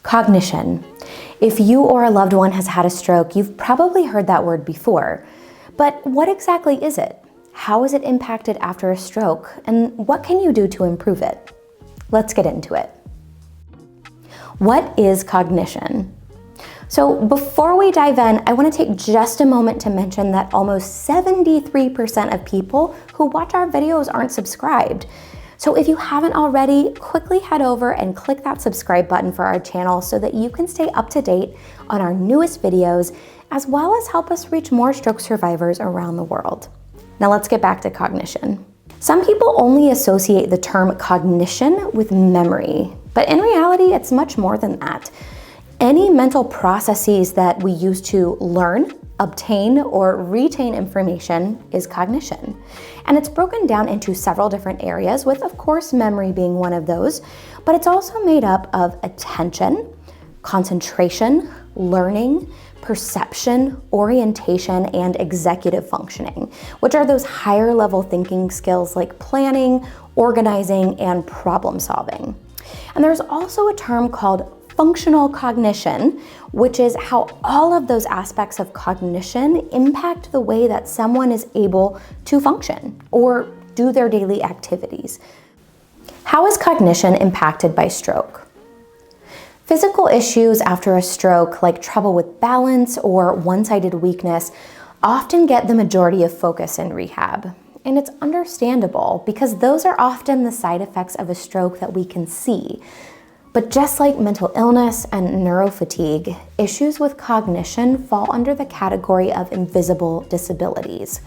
Cognition. If you or a loved one has had a stroke, you've probably heard that word before. But what exactly is it? How is it impacted after a stroke? And what can you do to improve it? Let's get into it. What is cognition? So before we dive in, I want to take just a moment to mention that almost 73% of people who watch our videos aren't subscribed. So if you haven't already, quickly head over and click that subscribe button for our channel so that you can stay up to date on our newest videos, as well as help us reach more stroke survivors around the world. Now let's get back to cognition. Some people only associate the term cognition with memory, but in reality, it's much more than that. Any mental processes that we use to learn, obtain, or retain information is cognition. And it's broken down into several different areas, with, of course, memory being one of those, but it's also made up of attention, concentration, learning, perception, orientation, and executive functioning, which are those higher level thinking skills like planning, organizing, and problem solving. And there's also a term called functional cognition, which is how all of those aspects of cognition impact the way that someone is able to function or do their daily activities. How is cognition impacted by stroke? Physical issues after a stroke, like trouble with balance or one-sided weakness, often get the majority of focus in rehab. And it's understandable because those are often the side effects of a stroke that we can see. But just like mental illness and neurofatigue, issues with cognition fall under the category of invisible disabilities.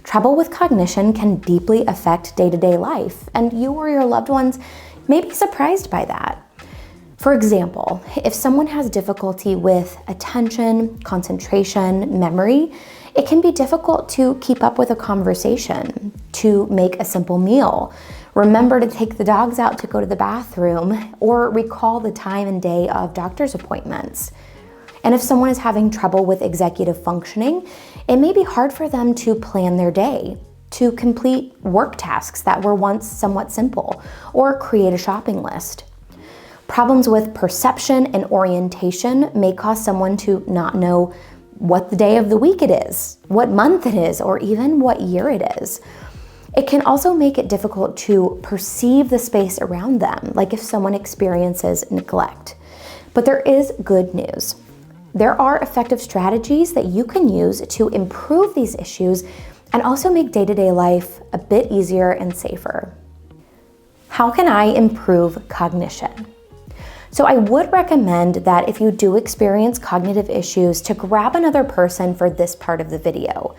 Trouble with cognition can deeply affect day-to-day life, and you or your loved ones may be surprised by that. For example, if someone has difficulty with attention, concentration, memory, it can be difficult to keep up with a conversation, to make a simple meal, remember to take the dogs out to go to the bathroom, or recall the time and day of doctor's appointments. And if someone is having trouble with executive functioning, it may be hard for them to plan their day, to complete work tasks that were once somewhat simple, or create a shopping list. Problems with perception and orientation may cause someone to not know what the day of the week it is, what month it is, or even what year it is. It can also make it difficult to perceive the space around them, like if someone experiences neglect. But there is good news. There are effective strategies that you can use to improve these issues and also make day-to-day life a bit easier and safer. How can I improve cognition? So I would recommend that if you do experience cognitive issues, to grab another person for this part of the video.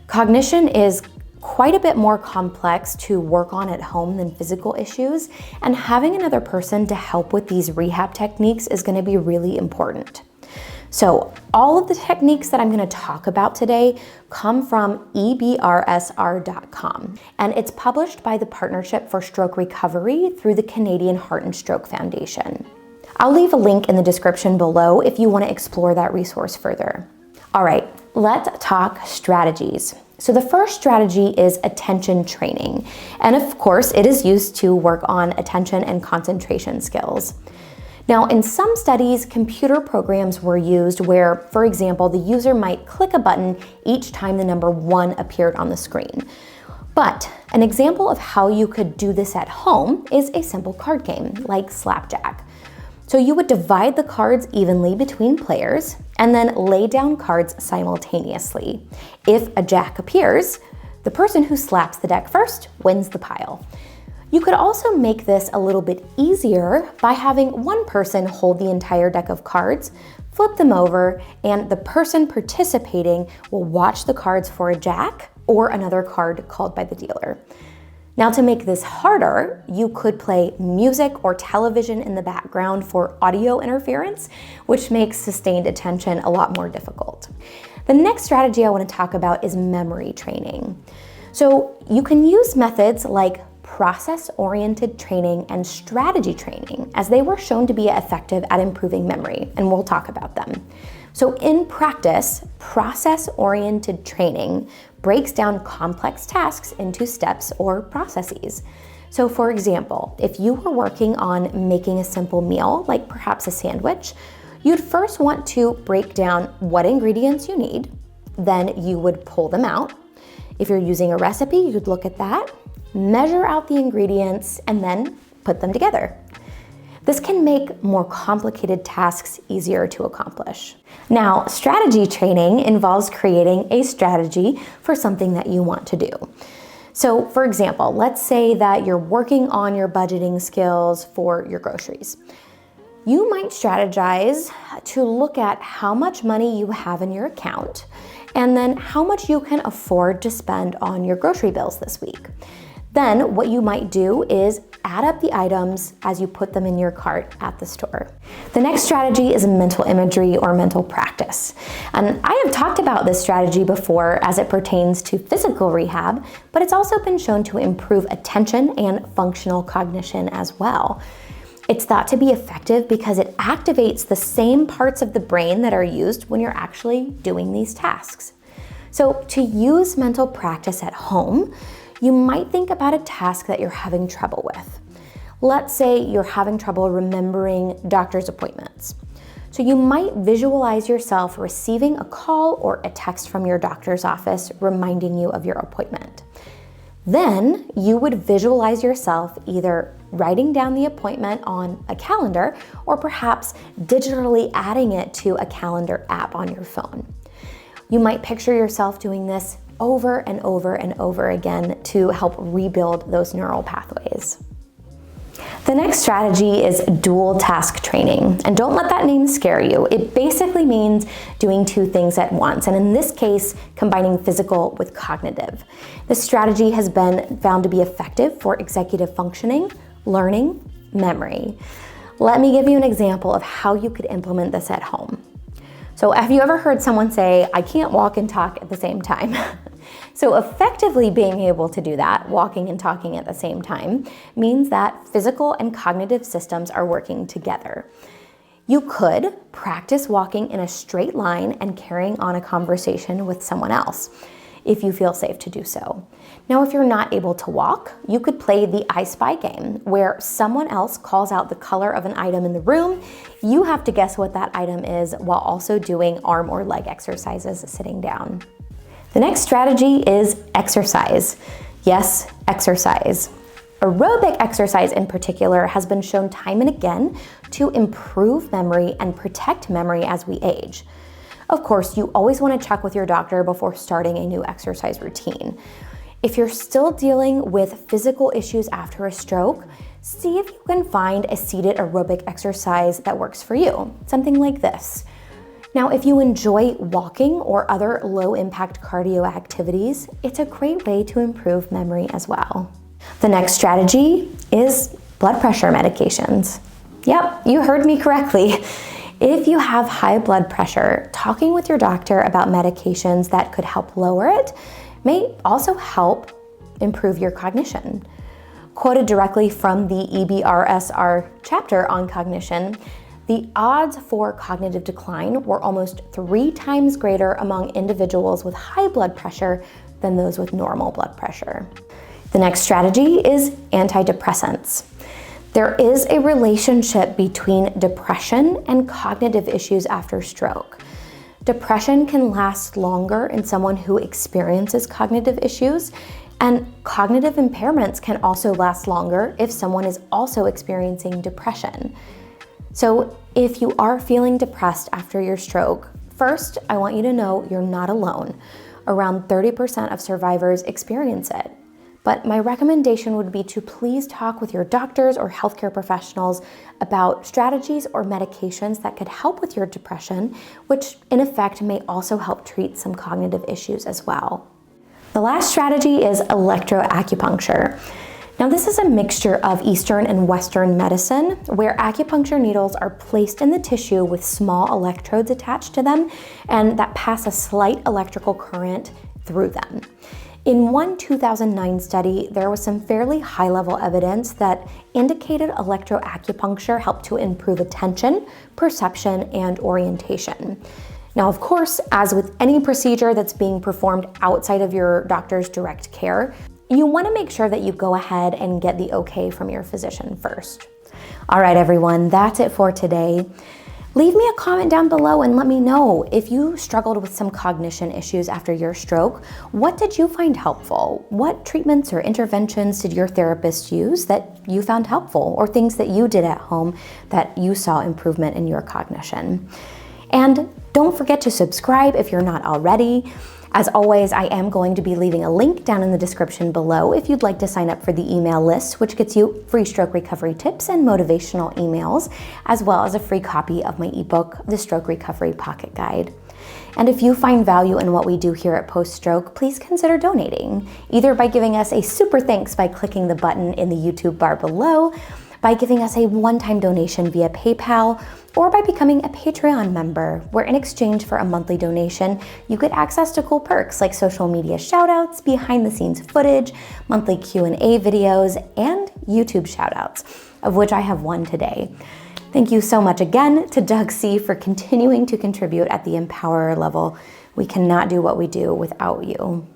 Cognition is quite a bit more complex to work on at home than physical issues, and having another person to help with these rehab techniques is going to be really important. So all of the techniques that I'm going to talk about today come from ebrsr.com, and it's published by the Partnership for Stroke Recovery through the Canadian Heart and Stroke Foundation. I'll leave a link in the description below if you want to explore that resource further. All right, let's talk strategies. So the first strategy is attention training. And of course, it is used to work on attention and concentration skills. Now, in some studies, computer programs were used where, for example, the user might click a button each time the number 1 appeared on the screen. But an example of how you could do this at home is a simple card game like Slapjack. So you would divide the cards evenly between players and then lay down cards simultaneously. If a jack appears, the person who slaps the deck first wins the pile. You could also make this a little bit easier by having one person hold the entire deck of cards, flip them over, and the person participating will watch the cards for a jack or another card called by the dealer. Now, to make this harder, you could play music or television in the background for audio interference, which makes sustained attention a lot more difficult. The next strategy I want to talk about is memory training. So you can use methods like process-oriented training and strategy training, as they were shown to be effective at improving memory, and we'll talk about them. So in practice, process-oriented training breaks down complex tasks into steps or processes. So for example, if you were working on making a simple meal, like perhaps a sandwich, you'd first want to break down what ingredients you need, then you would pull them out. If you're using a recipe, you'd look at that, measure out the ingredients, and then put them together. This can make more complicated tasks easier to accomplish. Now, strategy training involves creating a strategy for something that you want to do. So for example, let's say that you're working on your budgeting skills for your groceries. You might strategize to look at how much money you have in your account and then how much you can afford to spend on your grocery bills this week. Then what you might do is add up the items as you put them in your cart at the store. The next strategy is mental imagery or mental practice. And I have talked about this strategy before as it pertains to physical rehab, but it's also been shown to improve attention and functional cognition as well. It's thought to be effective because it activates the same parts of the brain that are used when you're actually doing these tasks. So to use mental practice at home, you might think about a task that you're having trouble with. Let's say you're having trouble remembering doctor's appointments. So you might visualize yourself receiving a call or a text from your doctor's office reminding you of your appointment. Then you would visualize yourself either writing down the appointment on a calendar or perhaps digitally adding it to a calendar app on your phone. You might picture yourself doing this over and over and over again to help rebuild those neural pathways. The next strategy is dual task training, and don't let that name scare you. It basically means doing two things at once, and in this case, combining physical with cognitive. This strategy has been found to be effective for executive functioning, learning, memory. Let me give you an example of how you could implement this at home. So have you ever heard someone say, "I can't walk and talk at the same time"? So effectively being able to do that, walking and talking at the same time, means that physical and cognitive systems are working together. You could practice walking in a straight line and carrying on a conversation with someone else, if you feel safe to do so. Now, if you're not able to walk, you could play the I Spy game, where someone else calls out the color of an item in the room. You have to guess what that item is while also doing arm or leg exercises sitting down. The next strategy is exercise. Yes, exercise. Aerobic exercise in particular has been shown time and again to improve memory and protect memory as we age. Of course, you always want to check with your doctor before starting a new exercise routine. If you're still dealing with physical issues after a stroke, see if you can find a seated aerobic exercise that works for you, something like this. Now, if you enjoy walking or other low-impact cardio activities, it's a great way to improve memory as well. The next strategy is blood pressure medications. Yep, you heard me correctly. If you have high blood pressure, talking with your doctor about medications that could help lower it may also help improve your cognition. Quoted directly from the EBRSR chapter on cognition, the odds for cognitive decline were almost 3 times greater among individuals with high blood pressure than those with normal blood pressure. The next strategy is antidepressants. There is a relationship between depression and cognitive issues after stroke. Depression can last longer in someone who experiences cognitive issues, and cognitive impairments can also last longer if someone is also experiencing depression. So if you are feeling depressed after your stroke, first, I want you to know you're not alone. Around 30% of survivors experience it. But my recommendation would be to please talk with your doctors or healthcare professionals about strategies or medications that could help with your depression, which in effect may also help treat some cognitive issues as well. The last strategy is electroacupuncture. Now, this is a mixture of Eastern and Western medicine where acupuncture needles are placed in the tissue with small electrodes attached to them and that pass a slight electrical current through them. In one 2009 study, there was some fairly high-level evidence that indicated electroacupuncture helped to improve attention, perception, and orientation. Now, of course, as with any procedure that's being performed outside of your doctor's direct care, you want to make sure that you go ahead and get the okay from your physician first. All right, everyone, that's it for today. Leave me a comment down below and let me know if you struggled with some cognition issues after your stroke. What did you find helpful? What treatments or interventions did your therapist use that you found helpful, or things that you did at home that you saw improvement in your cognition? And don't forget to subscribe if you're not already. As always, I am going to be leaving a link down in the description below if you'd like to sign up for the email list, which gets you free stroke recovery tips and motivational emails, as well as a free copy of my ebook, The Stroke Recovery Pocket Guide. And if you find value in what we do here at Post Stroke, please consider donating, either by giving us a super thanks by clicking the button in the YouTube bar below, by giving us a one-time donation via PayPal, or by becoming a Patreon member, where in exchange for a monthly donation, you get access to cool perks like social media shoutouts, behind-the-scenes footage, monthly Q&A videos, and YouTube shoutouts, of which I have one today. Thank you so much again to Doug C. for continuing to contribute at the Empowerer level. We cannot do what we do without you.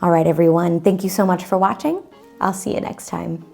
All right, everyone, thank you so much for watching. I'll see you next time.